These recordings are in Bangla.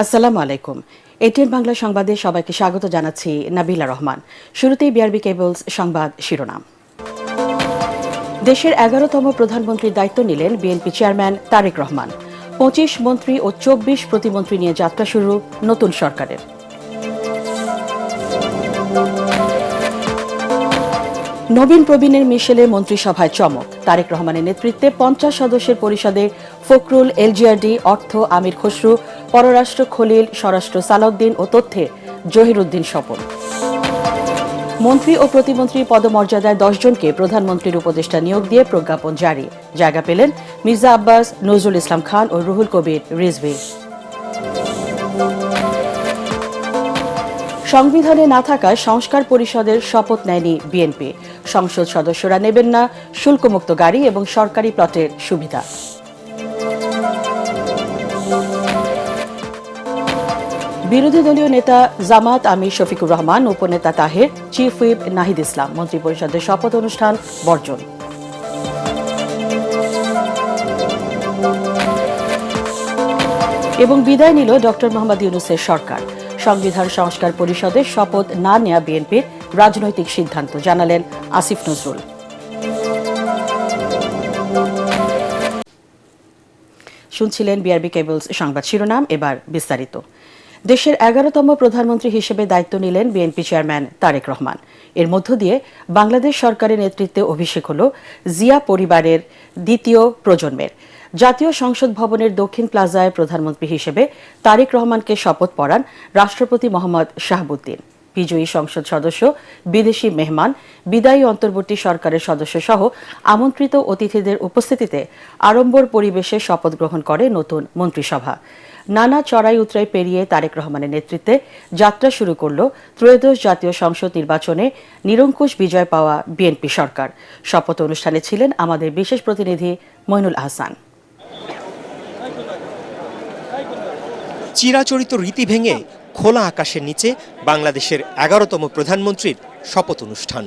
আসসালামু আলাইকুম। এটিএন বাংলা সংবাদে সবাইকে স্বাগত জানাচ্ছি নাবিলা রহমান। শুরুতেই বিআরবি কেবলস সংবাদ শিরোনাম। দেশের 11তম প্রধানমন্ত্রীর দায়িত্ব নিলেন বিএনপি চেয়ারম্যান তারেক রহমান। 25 মন্ত্রী ও 24 প্রতিমন্ত্রী নিয়ে যাত্রা শুরু নতুন সরকারের। নবীন প্রবীণের মিশেলে মন্ত্রিসভায় চমক। তারেক রহমানের নেতৃত্বে 50 সদস্যের পরিষদে ফখরুল, এলজিআরডি, অর্থ আমির খসরু, পররাষ্ট্র খলিল, স্বরাষ্ট্র সালাউদ্দিন ও তথ্যে জহিরুদ্দিন স্বপন। মন্ত্রী ও প্রতিমন্ত্রী পদমর্যাদায় 10 জনকে প্রধানমন্ত্রীর উপদেষ্টা নিয়োগ দিয়ে প্রজ্ঞাপন জারি। জায়গা পেলেন মির্জা আব্বাস, নজরুল ইসলাম খান ও রুহুল কবির রিজভী। সংবিধানে না থাকায় সংস্কার পরিষদের শপথ নেয়নি বিএনপি। সংসদ সদস্যরা নেবেন না শুল্কমুক্ত গাড়ি এবং সরকারি প্লটের সুবিধা। বিরোধী দলীয় নেতা জামাত আমির শফিকুর রহমান, উপনেতা তাহের, চিফ হুইপ নাহিদ ইসলাম মন্ত্রিপরিষদের শপথ অনুষ্ঠান বর্জন। এবং বিদায় নিল ডক্টর মোহাম্মদ ইউনূসের সরকার। সংবিধান সংস্কার পরিষদের শপথ না নেয়া বিএনপির রাজনৈতিক সিদ্ধান্ত, জানালেন আসিফ নজরুল। শুনছিলেন বিআরবি কেবলস সংবাদ শিরোনাম, এবার বিস্তারিত। দেশের 11তম প্রধানমন্ত্রী হিসেবে দায়িত্ব নিলেন বিএনপি চেয়ারম্যান তারেক রহমান। এর মধ্য দিয়ে বাংলাদেশ সরকারের নেতৃত্বে অভিষেক হল জিয়া পরিবারের দ্বিতীয় প্রজন্মের। জাতীয় সংসদ ভবনের দক্ষিণ প্লাজায় প্রধানমন্ত্রী হিসেবে তারেক রহমানকে শপথ পড়ান রাষ্ট্রপতি মোহাম্মদ শাহাবুদ্দিন। বিজয়ী সংসদ সদস্য, বিদেশি মেহমান, বিদায়ী অন্তর্বর্তী সরকারের সদস্য সহ আমন্ত্রিত অতিথিদের উপস্থিতিতে আড়ম্বর পরিবেশে শপথ গ্রহণ করে নতুন মন্ত্রিসভা। নানা চড়াই উতরাই পেরিয়ে তারেক রহমানের নেতৃত্বে যাত্রা শুরু করল ত্রয়োদশ জাতীয় সংসদ নির্বাচনে নিরঙ্কুশ বিজয় পাওয়া বিএনপি সরকার। শপথ অনুষ্ঠানে ছিলেন আমাদের বিশেষ প্রতিনিধি মইনুল আহসান। চিরাচরিত রীতি ভেঙে খোলা আকাশের নিচে বাংলাদেশের 11তম প্রধানমন্ত্রীর শপথ অনুষ্ঠান।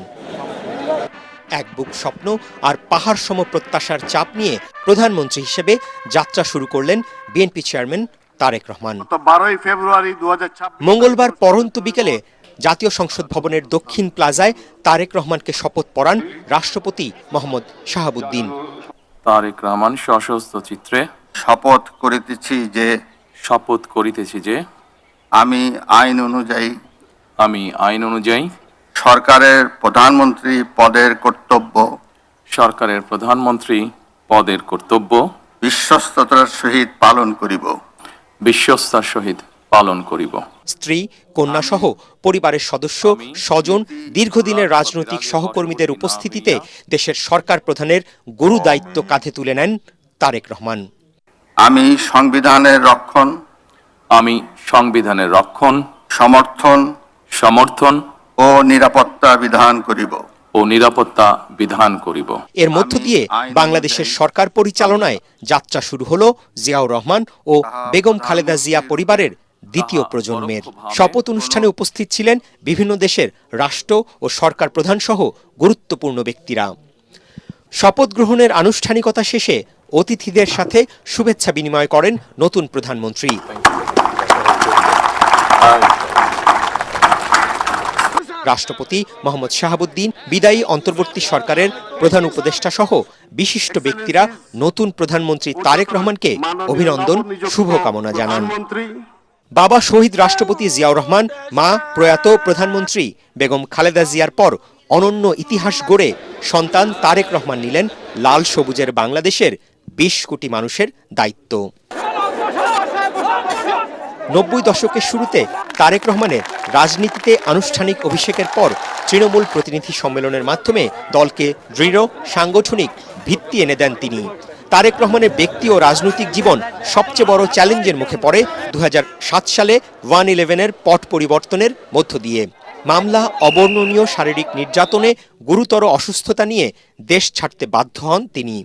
এক বুক স্বপ্ন আর পাহাড় সম প্রত্যাশার চাপ নিয়ে প্রধানমন্ত্রী হিসেবে যাত্রা শুরু করলেন বিএনপি চেয়ারম্যান তারেক রহমান। 12 ফেব্রুয়ারি 2026 মঙ্গলবার পরন্ত বিকেলে জাতীয় সংসদ ভবনের দক্ষিণ প্লাজায় তারেক রহমানকে শপথ পড়ান রাষ্ট্রপতি মোহাম্মদ শাহাবুদ্দিন। তারেক রহমান সশস্ত্র চিত্রে শপথ করিতেছি যে আমি আইন অনুযায়ী সরকারের প্রধানমন্ত্রী পদের কর্তব্য বিশ্বস্ততার সহিত পালন করিব। স্ত্রী, কন্যা সহ পরিবারের সদস্য, স্বজন, দীর্ঘদিনের রাজনৈতিক সহকর্মীদের উপস্থিতিতে দেশের সরকার প্রধানের গুরু দায়িত্ব কাঁধে তুলে নেন তারেক রহমান। আমি সংবিধানের রক্ষণ, সমর্থন ও নিরাপত্তা বিধান করিব। এর মধ্য দিয়ে বাংলাদেশের সরকার পরিচালনায় যাত্রা শুরু হলো জিয়াউর রহমান ও বেগম খালেদা জিয়া পরিবারের দ্বিতীয় প্রজন্মের। শপথ অনুষ্ঠানে উপস্থিত ছিলেন বিভিন্ন দেশের রাষ্ট্র ও সরকার প্রধান সহ গুরুত্বপূর্ণ ব্যক্তিরা। শপথ গ্রহণের আনুষ্ঠানিকতা শেষে অতিথিদের সাথে শুভেচ্ছা বিনিময় করেন নতুন প্রধানমন্ত্রী। রাষ্ট্রপতি মোহাম্মদ শাহাবুদ্দিন, বিদায়ী অন্তর্বর্তী সরকারের প্রধান উপদেষ্টা সহ বিশিষ্ট ব্যক্তিরা নতুন প্রধানমন্ত্রী তারেক রহমানকে অভিনন্দন, শুভকামনা জানান। বাবা শহীদ রাষ্ট্রপতি জিয়াউর রহমান, মা প্রয়াত প্রধানমন্ত্রী বেগম খালেদা জিয়ার পর অনন্য ইতিহাস গড়ে সন্তান তারেক রহমান নিলেন লাল সবুজের বাংলাদেশের 20 কোটি মানুষের দায়িত্ব। 90 দশকের শুরুতে তারেক রহমানের রাজনীতিতে আনুষ্ঠানিক অভিষেকের পর তৃণমূল প্রতিনিধি সম্মেলনের মাধ্যমে দলকে দৃঢ় সাংগঠনিক ভিত্তি এনে দেন তিনি। তারেক রহমানের ব্যক্তি ও রাজনৈতিক জীবন সবচেয়ে বড় চ্যালেঞ্জের মুখে পড়ে 2007 সালে 1/11-এর পট পরিবর্তনের মধ্য দিয়ে। মামলা, অবর্ণনীয় শারীরিক নির্যাতনে গুরুতর অসুস্থতা নিয়ে দেশ ছাড়তে বাধ্য হন তিনি।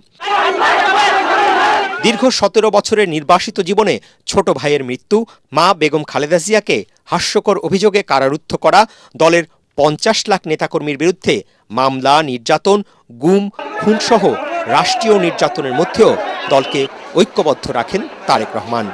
দীর্ঘ 17 বছরের নির্বাসিত জীবনে ছোট ভাইয়ের মৃত্যু, মা বেগম খালেদা জিয়াকে হাস্যকর অভিযোগে কারারুদ্ধ করা, দলের 50 লাখ নেতাকর্মীর বিরুদ্ধে মামলা, নির্যাতন, গুম, খুনসহ রাষ্ট্রীয় নির্যাতনের মধ্যেও দলকে ঐক্যবদ্ধ রাখেন তারেক রহমান।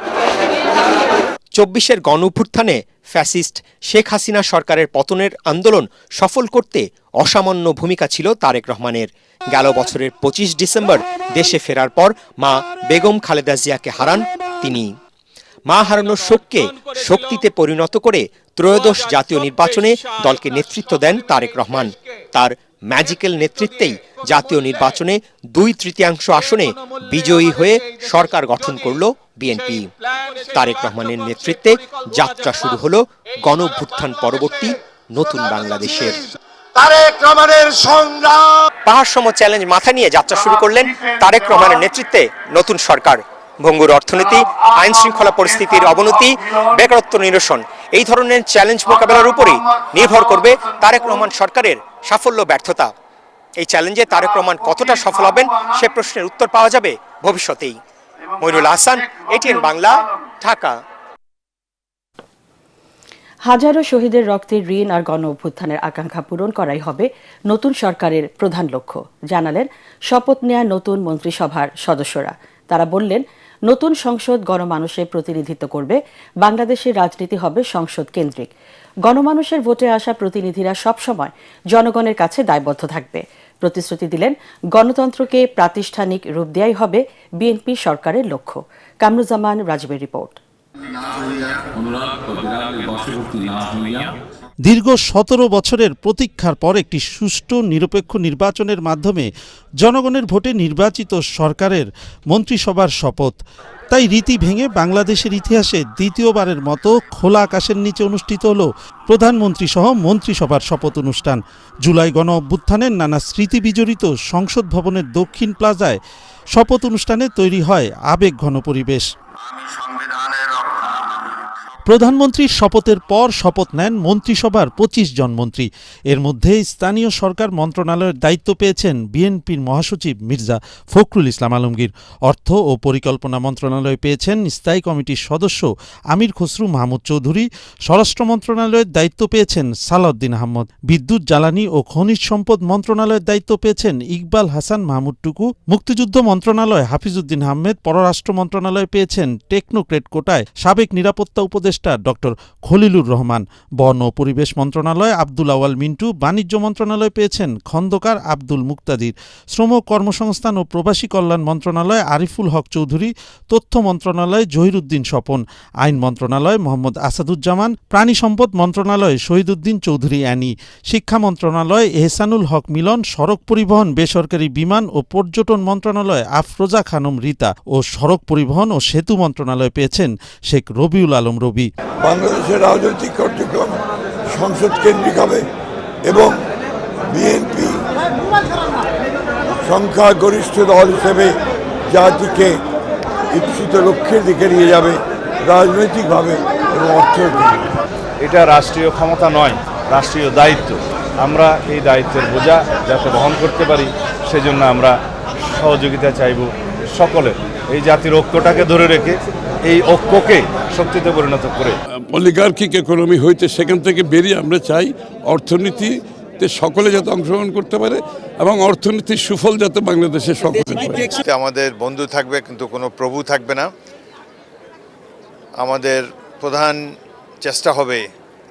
24-এর গণঅভ্যুত্থানে ফ্যাসিস্ট শেখ হাসিনা সরকারের পতনের আন্দোলন সফল করতে অসামান্য ভূমিকা ছিল তারেক রহমানের। গেল বছরের 25 ডিসেম্বর দেশে ফেরার পর মা বেগম খালেদা জিয়াকে হারান তিনি। মা হারানোর শোককে শক্তিতে পরিণত করে ত্রয়োদশ জাতীয় নির্বাচনে দলকে নেতৃত্ব দেন তারেক রহমান। তার ম্যাজিক্যাল নেতৃত্বেই জাতীয় নির্বাচনে 2/3 আসনে বিজয়ী হয়ে সরকার গঠন করল বিএনপি। তারেক রহমানের নেতৃত্বে যাত্রা শুরু হলো গণঅভ্যুত্থান পরবর্তী নতুন বাংলাদেশের। তারেক রহমানের সংগ্রাম পাহাড়সম চ্যালেঞ্জ মাথায় নিয়ে যাত্রা শুরু করলেন তারেক রহমানের নেতৃত্বে নতুন সরকার। ভঙ্গুর অর্থনীতি, আইন শৃঙ্খলা পরিস্থিতির অবনতি, বেকারত্ব নিরসন, এই ধরনের চ্যালেঞ্জ মোকাবেলার উপরই নির্ভর করবে তারেক রহমান সরকারের সাফল্য ব্যর্থতা। এই চ্যালেঞ্জে তারেক রহমান কতটা সফল হবেন সে প্রশ্নের উত্তর পাওয়া যাবে ভবিষ্যতেই। মইনুল হাসান, এটিএন বাংলা, ঢাকা। হাজারো শহীদের রক্তের ঋণ আর গণ অভ্যুত্থানের আকাঙ্ক্ষা পূরণ করাই হবে নতুন সরকারের প্রধান লক্ষ্য, জানালেন শপথ নেয়া নতুন মন্ত্রিসভার সদস্যরা। তারা বললেন, নতুন সংসদ গণমানুষের প্রতিনিধিত্ব করবে, বাংলাদেশের রাজনীতি হবে সংসদ কেন্দ্রিক। গণমানুষের ভোটে আসা প্রতিনিধিরা সবসময় জনগণের কাছে দায়বদ্ধ থাকবে। প্রতিশ্রুতি দিলেন, গণতন্ত্রকে প্রাতিষ্ঠানিক রূপ দেয়াই হবে বিএনপি সরকারের লক্ষ্য। কামরুজ্জামান রাজীবের রিপোর্ট। দীর্ঘ 17 বছরের প্রতীক্ষার পর একটি সুষ্ঠু নিরপেক্ষ নির্বাচনের মাধ্যমে জনগণের ভোটে নির্বাচিত সরকারের মন্ত্রিসভার শপথ। তাই রীতি ভেঙে বাংলাদেশের ইতিহাসে দ্বিতীয়বারের মতো খোলা আকাশের নিচে অনুষ্ঠিত হল প্রধানমন্ত্রী সহ মন্ত্রিসভার শপথ অনুষ্ঠান। জুলাই গণ অভ্যুত্থানের নানা স্মৃতি বিজড়িত সংসদ ভবনের দক্ষিণ প্লাজায় শপথ অনুষ্ঠানে তৈরি হয় আবেগঘন পরিবেশ। প্রধানমন্ত্রীর শপথের পর শপথ নেন মন্ত্রিসভার 25 জন মন্ত্রী। এর মধ্যে স্থানীয় সরকার মন্ত্রণালয়ের দায়িত্ব পেয়েছেন বিএনপির মহাসচিব মির্জা ফখরুল ইসলাম আলমগীর। অর্থ ও পরিকল্পনা মন্ত্রণালয় পেয়েছেন স্থায়ী কমিটির সদস্য আমির খসরু মাহমুদ চৌধুরী। স্বরাষ্ট্র মন্ত্রণালয়ের দায়িত্ব পেয়েছেন সালাউদ্দিন আহমদ। বিদ্যুৎ, জ্বালানি ও খনিজ সম্পদ মন্ত্রণালয়ের দায়িত্ব পেয়েছেন ইকবাল হাসান মাহমুদ টুকু। মুক্তিযুদ্ধ মন্ত্রণালয় হাফিজউদ্দিন আহমেদ। পররাষ্ট্র মন্ত্রণালয় পেয়েছেন টেকনোক্রেট কোটায় সাবেক নিরাপত্তা উপদেষ্টা ডক্টর খলিলুর রহমান। বন ও পরিবেশ মন্ত্রণালয় আব্দুল আওয়াল মিন্টু। বাণিজ্য মন্ত্রণালয় পেয়েছেন খন্দকার আব্দুল মুক্তাদির। শ্রম, কর্মসংস্থান ও প্রবাসী কল্যাণ মন্ত্রণালয় আরিফুল হক চৌধুরী। তথ্য মন্ত্রণালয় জহিরুদ্দিন স্বপন। আইন মন্ত্রণালয় মোহাম্মদ আসাদুজ্জামান। প্রাণী সম্পদ মন্ত্রণালয় শহীদুদ্দিন চৌধুরী অ্যানি। শিক্ষা মন্ত্রণালয় এহসানুল হক মিলন। সড়ক পরিবহন, বেসরকারি বিমান ও পর্যটন মন্ত্রণালয় আফরোজা খানম রীতা ও সড়ক পরিবহন ও সেতু মন্ত্রণালয় পেয়েছেন শেখ রবিউল আলম রবি। বাংলাদেশের রাজনৈতিক কার্যক্রম সংসদ কেন্দ্রিক হবে এবং বিএনপি সংখ্যাগরিষ্ঠ দল হিসেবে জাতিকে ইপ্সিত লক্ষ্যের দিকে নিয়ে যাবে রাজনৈতিকভাবে এবং অর্থনৈতিকভাবে। এটা রাষ্ট্রীয় ক্ষমতা নয়, রাষ্ট্রীয় দায়িত্ব। আমরা এই দায়িত্বের বোঝা যাতে বহন করতে পারি সেজন্য আমরা সহযোগিতা চাইব সকলের। এই জাতির ঐক্যটাকে ধরে রেখে এই ঐক্যকে শক্তিতে পরিণত করে অলিগার্কিক ইকোনমি হইতে সেখান থেকে বেরিয়ে আমরা চাই অর্থনীতিতে সকলে যাতে অংশগ্রহণ করতে পারে এবং অর্থনীতির সুফল যাতে বাংলাদেশে সকলে পায়। আমাদের বন্ধু থাকবে কিন্তু কোনো প্রভু থাকবে না। আমাদের প্রধান চেষ্টা হবে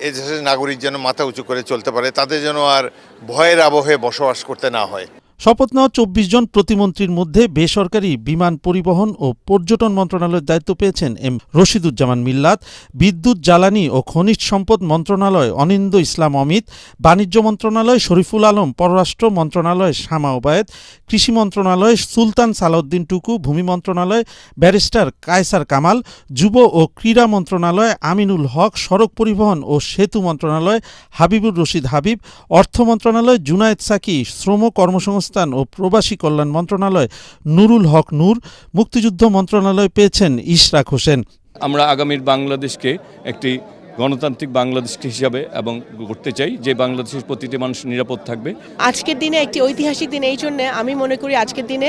এই দেশের নাগরিক যেন মাথা উঁচু করে চলতে পারে, তাদের যেন আর ভয়ের আবহে বসবাস করতে না হয়। শপথ নেওয়া 24 জন প্রতিমন্ত্রীর মধ্যে বেসরকারি বিমান পরিবহন ও পর্যটন মন্ত্রণালয়ের দায়িত্ব পেয়েছেন এম রশিদুজ্জামান মিল্লাত। বিদ্যুৎ, জ্বালানি ও খনিজ সম্পদ মন্ত্রণালয় অনিন্দ ইসলাম অমিত। বাণিজ্য মন্ত্রণালয় শরীফুল আলম। পররাষ্ট্র মন্ত্রণালয় শামা ওবায়েদ। কৃষি মন্ত্রণালয় সুলতান সালাউদ্দিন টুকু। ভূমি মন্ত্রণালয় ব্যারিস্টার কায়সার কামাল। যুব ও ক্রীড়া মন্ত্রণালয় আমিনুল হক। সড়ক পরিবহন ও সেতু মন্ত্রণালয় হাবিবুর রশিদ হাবিব। অর্থ মন্ত্রণালয় জুনায়েদ সাকি। শ্রম, কর্মসংস্থান ও প্রবাসী কল্যাণ মন্ত্রণালয় নুরুল হক নূর। মুক্তিযুদ্ধ মন্ত্রণালয় পেয়েছেন ইশরাক হোসেন। আমরা আগামীর বাংলাদেশকে একটি গণতান্ত্রিক বাংলাদেশ হিসাবে এবং করতে চাই, যে বাংলাদেশের প্রতিটি মানুষ নিরাপদ থাকবে। আজকের দিনে একটি ঐতিহাসিক দিন, এই জন্য আমি মনে করি আজকের দিনে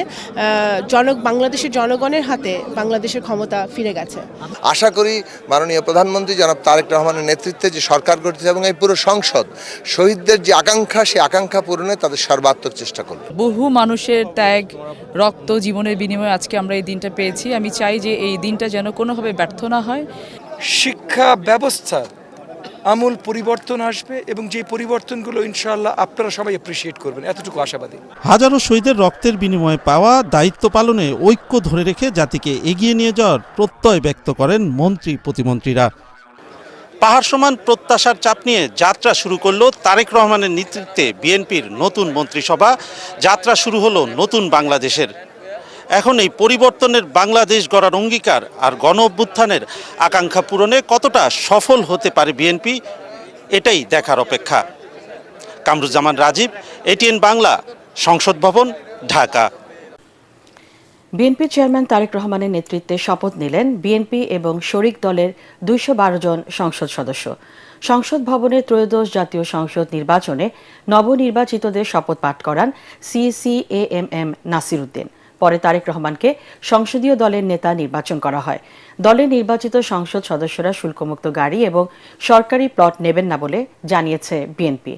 বাংলাদেশের জনগণের হাতে বাংলাদেশের ক্ষমতা ফিরে গেছে। আশা করি মাননীয় প্রধানমন্ত্রী জনাব তারেক রহমানের নেতৃত্বে যে সরকার গঠিত এবং এই পুরো সংসদ শহীদদের যে আকাঙ্ক্ষা, সেই আকাঙ্ক্ষা পূরণে তাদের সর্বাত্মক চেষ্টা করবে। বহু মানুষের ত্যাগ, রক্ত, জীবনের বিনিময়ে আজকে আমরা এই দিনটা পেয়েছি। আমি চাই যে এই দিনটা যেন কোনোভাবে ব্যর্থ না হয়। শিক্ষা ব্যবস্থার আমূল পরিবর্তন আসবে এবং যে পরিবর্তনগুলো ইনশাআল্লাহ আপনারা সবাই অ্যাপ্রিসিয়েট করবেন, এতটুকু আশাবাদী। হাজারো শহীদের রক্তের বিনিময়ে পাওয়া দায়িত্ব পালনে ঐক্য ধরে রেখে জাতিকে এগিয়ে নিয়ে যাওয়ার প্রত্যয় ব্যক্ত করেন মন্ত্রী প্রতিমন্ত্রীরা। পাহাড় সমান প্রত্যাশার চাপ নিয়ে যাত্রা শুরু করলো তারেক রহমানের নেতৃত্বে বিএনপির নতুন মন্ত্রিসভা। যাত্রা শুরু হলো নতুন বাংলাদেশের। এখন এই পরিবর্তনের বাংলাদেশ গড়ার অঙ্গীকার আর গণ অভ্যুত্থানের আকাঙ্ক্ষা পূরণে কতটা সফল হতে পারে বিএনপি, এটাই দেখার অপেক্ষা। কামরুজ্জামান রাজীব, এটিএন বাংলা, সংসদ ভবন, ঢাকা। বিএনপি চেয়ারম্যান তারেক রহমানের নেতৃত্বে শপথ নিলেন বিএনপি এবং শরিক দলের 212 জন সংসদ সদস্য। সংসদ ভবনের ত্রয়োদশ জাতীয় সংসদ নির্বাচনে নবনির্বাচিতদের শপথ পাঠ করান CCAMM নাসির উদ্দিন। পরে তারেক রহমানকে সংসদীয় দলের নেতা নির্বাচন করা হয়। দলের নির্বাচিত সংসদ সদস্যরা শুল্কমুক্ত গাড়ি এবং সরকারি প্লট নেবেন না বলে জানিয়েছে বিএনপি।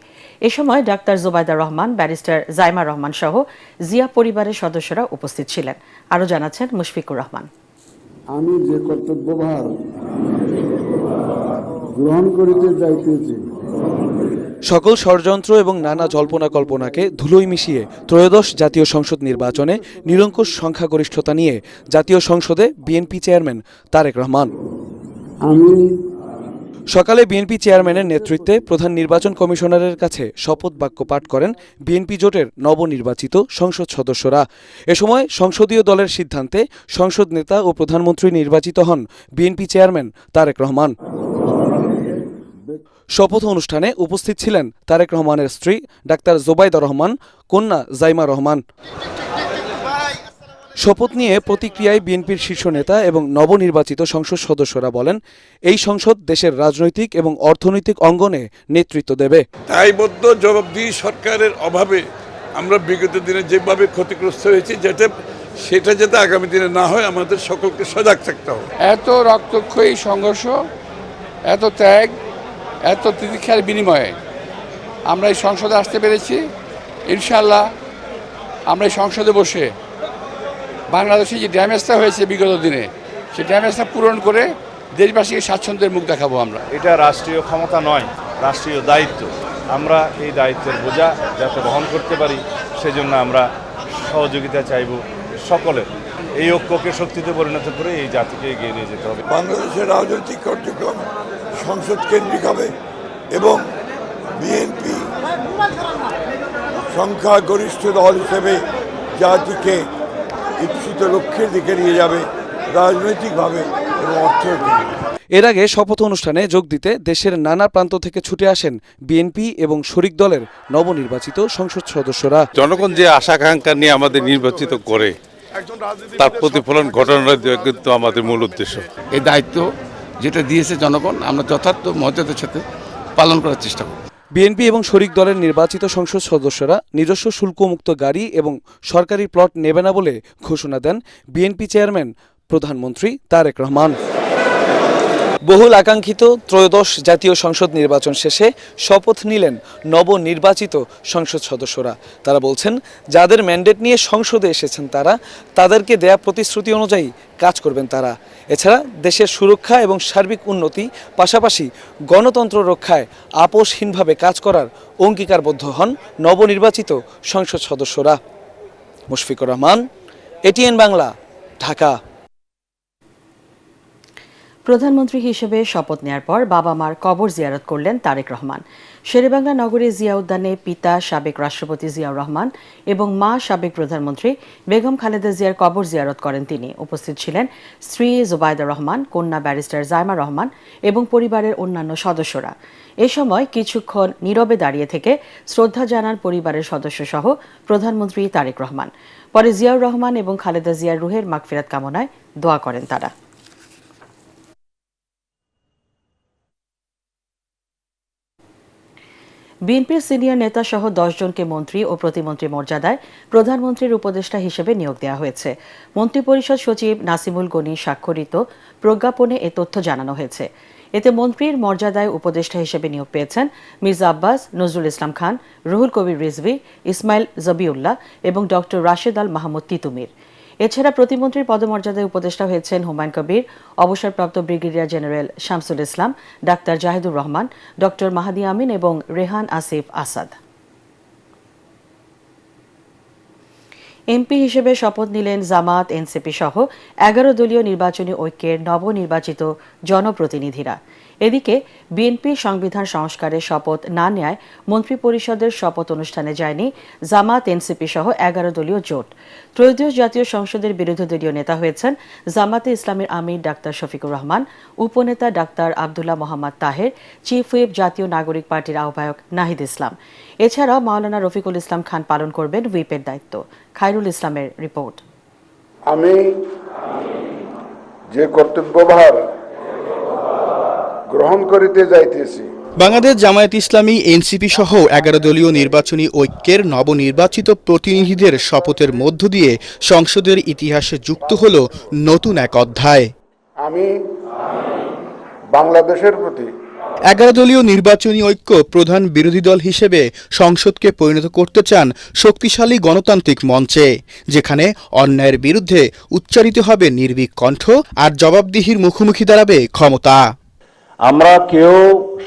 এ সময় ডাক্তার জোবায়দা রহমান, ব্যারিস্টার জাইমা রহমান সহ জিয়া পরিবারের সদস্যরা উপস্থিত ছিলেন। আরও জানাচ্ছেন মুশফিকুর রহমান। আমি যে কর্তব্যভার গ্রহণ করিতে যাইতেছি, সকল ষড়যন্ত্র এবং নানা জল্পনা কল্পনাকে ধুলোয় মিশিয়ে ত্রয়োদশ জাতীয় সংসদ নির্বাচনে নিরঙ্কুশ সংখ্যাগরিষ্ঠতা নিয়ে জাতীয় সংসদে বিএনপি চেয়ারম্যান তারেক রহমান। আমি সকালে বিএনপি চেয়ারম্যানের নেতৃত্বে প্রধান নির্বাচন কমিশনারের কাছে শপথ বাক্য পাঠ করেন বিএনপি জোটের নবনির্বাচিত সংসদ সদস্যরা। এ সময় সংসদীয় দলের সিদ্ধান্তে সংসদ নেতা ও প্রধানমন্ত্রী নির্বাচিত হন বিএনপি চেয়ারম্যান তারেক রহমান। শপথ অনুষ্ঠানে উপস্থিত ছিলেন তারেক রহমানের স্ত্রী ডাক্তার জোবায়দা রহমান, কন্যা জাইমা রহমান। শপথ নিয়ে প্রতিক্রিয়ায় বিএনপির শীর্ষ নেতা এবং নবনির্বাচিত সংসদ সদস্যরা বলেন, এই সংসদ দেশের রাজনৈতিক এবং অর্থনৈতিক অঙ্গনে নেতৃত্ব দেবে। দায়বদ্ধ জবাবদিহি সরকারের অভাবে আমরা বিগত দিনে যেভাবে ক্ষতিগ্রস্ত হয়েছি, সেটা যাতে আগামী দিনে না হয় আমাদের সকলকে সজাগ থাকতে হবে। এত রক্তক্ষয়ী সংঘর্ষ, এত ত্যাগ, এত তিতিক্ষার বিনিময়ে আমরা এই সংসদে আসতে পেরেছি। ইনশাআল্লাহ আমরা এই সংসদে বসে বাংলাদেশে যে ড্যামেজটা হয়েছে বিগত দিনে, সেই ড্যামেজটা পূরণ করে দেশবাসীকে স্বাচ্ছন্দ্যের মুখ দেখাবো। আমরা এটা রাষ্ট্রীয় ক্ষমতা নয়, রাষ্ট্রীয় দায়িত্ব। আমরা এই দায়িত্বের বোঝা যাতে বহন করতে পারি, সেজন্য আমরা সহযোগিতা চাইব সকলের। এই ঐক্যকে শক্তিতে পরিণত করে এই জাতিকে এগিয়ে নিয়ে যেতে হবে। বাংলাদেশের রাজনৈতিক কার্যক্রম সংসদ কেন্দ্রিক হবে এবং বিএনপি সংখ্যাগরিষ্ঠ দল হিসেবে জাতিকে ইচ্ছিত লক্ষ্যের দিকে নিয়ে যাবে রাজনৈতিকভাবে এবং অর্থনৈতিকভাবে। এর আগে শপথ অনুষ্ঠানে যোগ দিতে দেশের নানা প্রান্ত থেকে ছুটে আসেন বিএনপি এবং শরিক দলের নবনির্বাচিত সংসদ সদস্যরা। জনগণ যে আশা আকাঙ্ক্ষা নিয়ে আমাদের নির্বাচিত করে, তার প্রতিফলন ঘটানো দেওয়া কিন্তু আমাদের মূল উদ্দেশ্য। এই দায়িত্ব যেটা দিয়েছে জনগণ, আমরা যথার্থ মর্যাদার সাথে পালন করার চেষ্টা করব। বিএনপি এবং শরিক দলের নির্বাচিত সংসদ সদস্যরা নিজস্ব শুল্কমুক্ত গাড়ি এবং সরকারি প্লট নেবে না বলে ঘোষণা দেন বিএনপি চেয়ারম্যান প্রধানমন্ত্রী তারেক রহমান। বহুল আকাঙ্ক্ষিত ত্রয়োদশ জাতীয় সংসদ নির্বাচন শেষে শপথ নিলেন নবনির্বাচিত সংসদ সদস্যরা। তারা বলছেন, যাদের ম্যান্ডেট নিয়ে সংসদে এসেছেন তাদেরকে দেয়া প্রতিশ্রুতি অনুযায়ী কাজ করবেন তারা। এছাড়া দেশের সুরক্ষা এবং সার্বিক উন্নতি, পাশাপাশি গণতন্ত্র রক্ষায় আপোষহীনভাবে কাজ করার অঙ্গীকারবদ্ধ হন নবনির্বাচিত সংসদ সদস্যরা। মুশফিকুর রহমান, এটিএন বাংলা, ঢাকা। প্রধানমন্ত্রী হিসেবে শপথ নেয়ার পর বাবা মার কবর জিয়ারত করলেন তারেক রহমান। শেরেবাংলা নগরের জিয়া উদ্যানে পিতা সাবেক রাষ্ট্রপতি জিয়াউর রহমান এবং মা সাবেক প্রধানমন্ত্রী বেগম খালেদা জিয়ার কবর জিয়ারত করেন তিনি। উপস্থিত ছিলেন স্ত্রী জোবায়দা রহমান, কন্যা ব্যারিস্টার জাইমা রহমান এবং পরিবারের অন্যান্য সদস্যরা। এ সময় কিছুক্ষণ নীরবে দাঁড়িয়ে থেকে শ্রদ্ধা জানান পরিবারের সদস্য সহ প্রধানমন্ত্রী তারেক রহমান। পরে জিয়াউর রহমান এবং খালেদা জিয়ার রুহের মাগফিরাত কামনায় দোয়া করেন তারা। বিএনপির সিনিয়র নেতা সহ 10 জনকে মন্ত্রী ও প্রতিমন্ত্রী মর্যাদায় প্রধানমন্ত্রীর উপদেষ্টা হিসেবে নিয়োগ দেওয়া হয়েছে। মন্ত্রিপরিষদ সচিব নাসিমুল গনি স্বাক্ষরিত প্রজ্ঞাপনে এ তথ্য জানানো হয়েছে। এতে মন্ত্রীর মর্যাদায় উপদেষ্টা হিসেবে নিয়োগ পেয়েছেন মির্জা আব্বাস, নজরুল ইসলাম খান, রুহুল কবির রিজভী, ইসমাইল জবিউল্লাহ এবং ডক্টর রাশেদ আল মাহমুদ তিতুমির। এছাড়া প্রতিমন্ত্রীর পদমর্যাদায় উপদেষ্টা হয়েছেন হুমায়ুন কবির, অবসরপ্রাপ্ত brigadier general Shamsul Islam, doctor Zahidur Rahman, doctor মাহাদি আমিন এবং রেহান আসিফ আসাদ। এমপি হিসেবে শপথ নিলেন জামাত, এনসিপি সহ 11 দলীয় নির্বাচনী ঐক্যের নবনির্বাচিত জনপ্রতিনিধিরা। এদিকে বিএনপি সংবিধান সংস্কারের শপথ না নেয় মন্ত্রিপরিষদের শপথ অনুষ্ঠানে যায়নি জামাত, এনসিপি সহ 11 দলীয় জোট। ত্রয়োদশ জাতীয় সংসদের বিরোধী দলীয় নেতা হয়েছেন জামাতে ইসলামের আমির ডাক্তার শফিকুর রহমান, উপনেতা doctor Abdullah Mohammad Taher, chief whip জাতীয় নাগরিক পার্টির আহ্বায়ক নাহিদ ইসলাম। এছাড়াও মাওলানা রফিকুল ইসলাম খান পালন করবেন হুইপের দায়িত্ব। খায়রুল ইসলামের রিপোর্ট। আমি যে কর্তব্যভার গ্রহণ করিতে যাইতেছি। বাংলাদেশ জামায়াত ইসলামী, এনসিপি সহ 11 দলীয় নির্বাচনী ঐক্যের নবনির্বাচিত প্রতিনিধিদের শপথের মধ্য দিয়ে সংসদের ইতিহাসে যুক্ত হল নতুন এক অধ্যায়। আমি বাংলাদেশের প্রতি 11 দলীয় নির্বাচনী ঐক্য প্রধান বিরোধী দল হিসেবে সংসদকে পরিণত করতে চান শক্তিশালী গণতান্ত্রিক মঞ্চে, যেখানে অন্যায়ের বিরুদ্ধে উচ্চারিত হবে নির্ভীক কণ্ঠ আর জবাবদিহির মুখোমুখি দাঁড়াবে ক্ষমতা। আমরা কেউ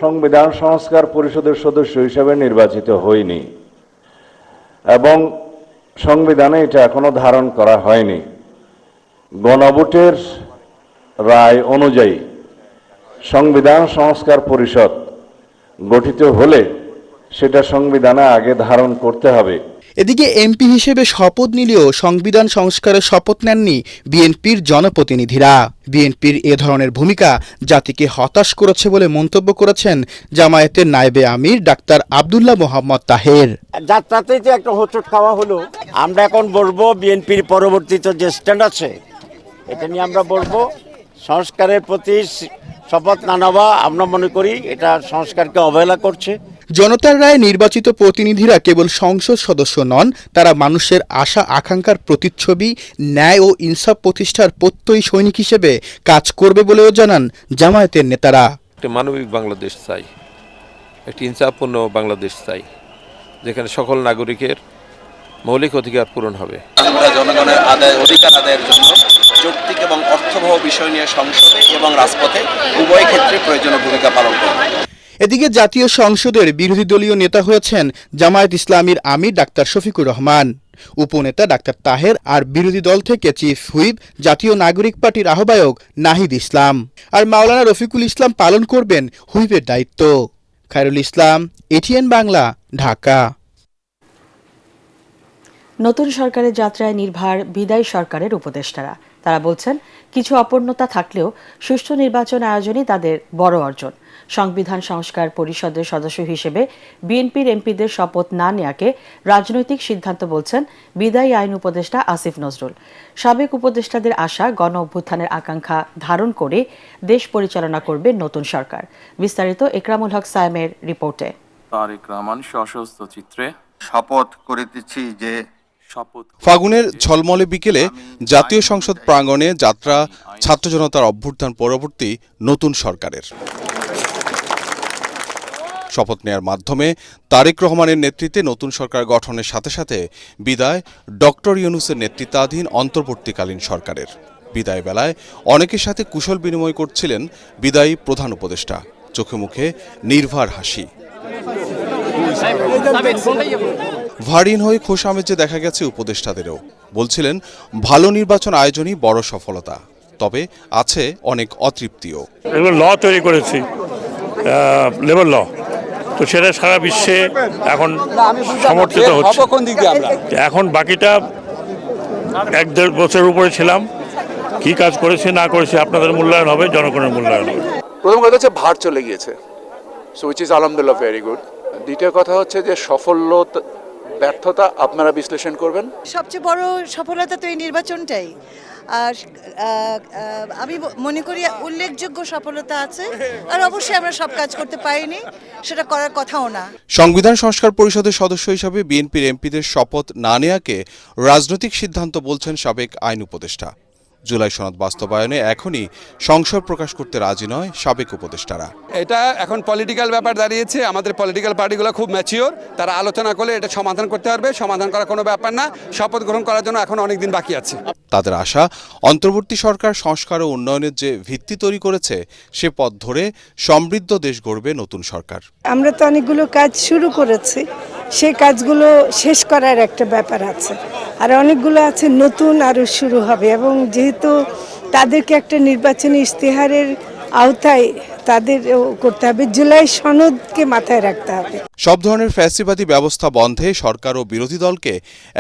সংবিধান সংস্কার পরিষদের সদস্য হিসেবে নির্বাচিত হইনি এবং সংবিধানে এটা এখনো ধারণ করা হয়নি। গণভোটের রায় অনুযায়ী সংবিধান সংস্কার পরিষদ গঠিত হলে সেটা সংবিধানে আগে ধারণ করতে হবে। এদিকে এমপি হিসেবে শপথ নিলেও সংবিধান সংস্কারের শপথ নেননি বিএনপির জনপ্রতিনিধিরা। বিএনপির এ ধরনের ভূমিকা জাতিকে হতাশ করেছে বলে মন্তব্য করেছেন জামায়াতের নায়েবে আমির ডাক্তার আব্দুল্লাহ মোহাম্মদ তাহের। যাত্রাতে যে একটা হোঁচট খাওয়া হলো, আমরা এখন বলবো বিএনপির পরবর্তীতে যে স্ট্যান্ড আছে এটা নিয়ে আমরা বলবো সংস্কারের প্রতি শপথ না নেওয়া আমরা মনে করি এটা সংস্কারকে অবহেলা করছে। জনতার রায়ে নির্বাচিত প্রতিনিধিরা কেবল সংসদ সদস্য নন, তারা মানুষের আশা আকাঙ্ক্ষার প্রতিচ্ছবি, ন্যায় ও ইনসাফ প্রতিষ্ঠার প্রত্যয়ী সৈনিক হিসেবে কাজ করবে বলেও জানান জামায়াতের নেতারা। একটি মানবিক বাংলাদেশ চাই, একটি ইনসাফপূর্ণ বাংলাদেশ চাই, যেখানে সকল নাগরিকের মৌলিক অধিকার পূরণ হবে। আমরা জনগণের অধিকার আদায়ের জন্য যৌক্তিক এবং অর্থবহ বিষয় নিয়ে সংসদে এবং রাজপথে উভয় ক্ষেত্রে প্রয়োজনীয় ভূমিকা পালন করবে। এদিকে জাতীয় সংসদের বিরোধী দলীয় নেতা হয়েছেন জামায়াত ইসলামীর আমির ডাক্তার শফিকুর রহমান, উপনেতা ডাক্তার তাহের আর বিরোধী দল থেকে চিফ হুইপ জাতীয় নাগরিক পার্টির আহ্বায়ক নাহিদ ইসলাম। আর মাওলানা রফিকুল ইসলাম পালন করবেন হুইপের দায়িত্ব। খায়রুল ইসলাম, এটিএন বাংলা, ঢাকা। নতুন সরকারের যাত্রায় নির্ভার বিদায়ী সরকারের উপদেষ্টারা। তারা বলছেন, কিছু অপূর্ণতা থাকলেও সুষ্ঠু নির্বাচন আয়োজনই তাদের বড় অর্জন। সংবিধান সংস্কার পরিষদের সদস্য হিসেবে বিএনপির এমপিদের শপথ না নেয়াকে রাজনৈতিক সিদ্ধান্ত বলছেন বিদায়ী আইন উপদেষ্টা আসিফ নজরুল। সাবেক উপদেষ্টাদের আশা, গণ অভ্যুত্থানের আকাঙ্ক্ষা ধারণ করে দেশ পরিচালনা করবে নতুন সরকার। বিস্তারিত একরামুল হক সায়েমের রিপোর্টে। তারেক রহমান সশস্ত্র চিত্রে শপথ করিতেছি যে ফাগুনের ঝলমলে বিকেলে জাতীয় সংসদ প্রাঙ্গণে যাত্রা ছাত্র জনতার অভ্যুত্থান পরবর্তী নতুন সরকারের। শপথ নেয়ার মাধ্যমে তারেক রহমানের নেতৃত্বে নতুন সরকার গঠনের সাথে সাথে বিদায় ডক্টর ইউনূসের নেতৃত্বাধীন অন্তর্বর্তীকালীন সরকারের। বিদায় বেলায় অনেকের সাথে কুশল বিনিময় করছিলেন বিদায়ী প্রধান উপদেষ্টা, চোখে মুখে নির্ভার হাসি। ভারিন হয়ে খোশামেজে দেখা গেছে উপদেষ্টাদেরও। বলছিলেন, ভালো নির্বাচন আয়োজনই বড় সফলতা, তবে আছে অনেক অতৃপ্তিও। ল তৈরি করেছি, লেবার ল, তো সেটা সারা বিশ্বে এখন সমর্থিত হচ্ছে। এখন বাকিটা 1-1.5 বছর উপরে ছিলাম, কি কাজ করেছি না করেছি আপনাদের মূল্যায়ন হবে, জনগণের মূল্যায়ন হবে। প্রথম কথা হচ্ছে ভার চলে গিয়েছে, সো উইচ ইজ আলহামদুলিল্লাহ ভেরি গুড। দ্বিতীয় কথা হচ্ছে যে সাফল্য ব্যর্থতা আপনারা বিশ্লেষণ করবেন। সবচেয়ে বড় সফলতা তো এই নির্বাচনটাই, আর আমি মনে করি উল্লেখযোগ্য সফলতা আছে, আর অবশ্যই আমরা সব কাজ করতে পারিনি, সেটা করার কথাও না। সংবিধান সংস্কার পরিষদের সদস্য হিসাবে বিএনপির এমপিদের শপথ না নেয়াকে রাজনৈতিক সিদ্ধান্ত বলছেন সাবেক আইন উপদেষ্টা। জুলাই সনদ বাস্তবায়নে এখনই সংশয় প্রকাশ করতে রাজি নয় সাবেক উপদেষ্টারা। এটা এখন পলিটিক্যাল ব্যাপার দাঁড়িয়েছে, আমাদের পলিটিক্যাল পার্টিগুলো খুব ম্যাচিওর, তারা আলোচনা করলে এটা সমাধান করতে পারবে, সমাধান করা কোনো ব্যাপার না, শপথ গ্রহণ করার জন্য এখন অনেক দিন বাকি আছে। তাদের আশা, অন্তর্বর্তী সরকার সংস্কার ও উন্নয়নের যে ভিত্তি তৈরি করেছে সে পথ ধরে সমৃদ্ধ দেশ গড়বে নতুন সরকার। আমরা তো অনেকগুলো কাজ শুরু করেছি, সেই কাজগুলো শেষ করার একটা ব্যাপার আছে, আর অনেকগুলো আছে নতুন আরও শুরু হবে, এবং যেহেতু তাদেরকে একটা নির্বাচনী ইশতেহারের আওতায় তাদের করতে হবে, জুলাই সনদকে মাথায় রাখতে হবে। সব ধরনের ফ্যাসিবাদী ব্যবস্থা বন্ধে সরকার ও বিরোধী দলকে